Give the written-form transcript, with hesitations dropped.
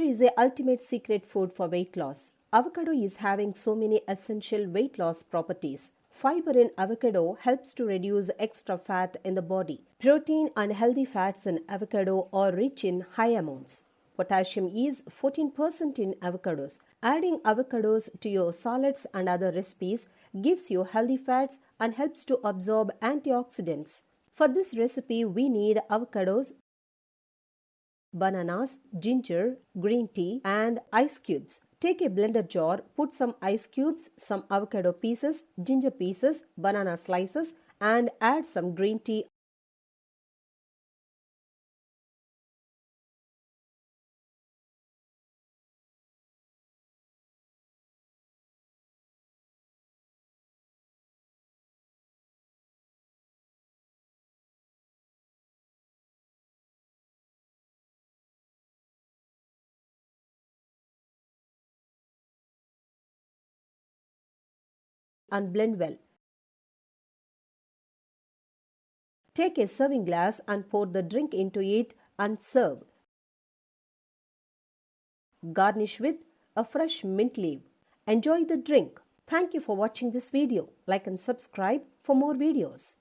is the ultimate secret food for weight loss. Avocado is having so many essential weight loss properties. Fiber in avocado helps to reduce extra fat in the body. Protein and healthy fats in avocado are rich in high amounts. Potassium is 14% in avocados. Adding avocados to your salads and other recipes gives you healthy fats and helps to absorb antioxidants. For this recipe, we need avocados, bananas, ginger, green tea, and ice cubes. Take a blender jar, put some ice cubes, some avocado pieces, ginger pieces, banana slices, and add some green tea and blend well. Take a serving glass and pour the drink into it and serve. Garnish with a fresh mint leaf. Enjoy the drink. Thank you for watching this video. Like and subscribe for more videos.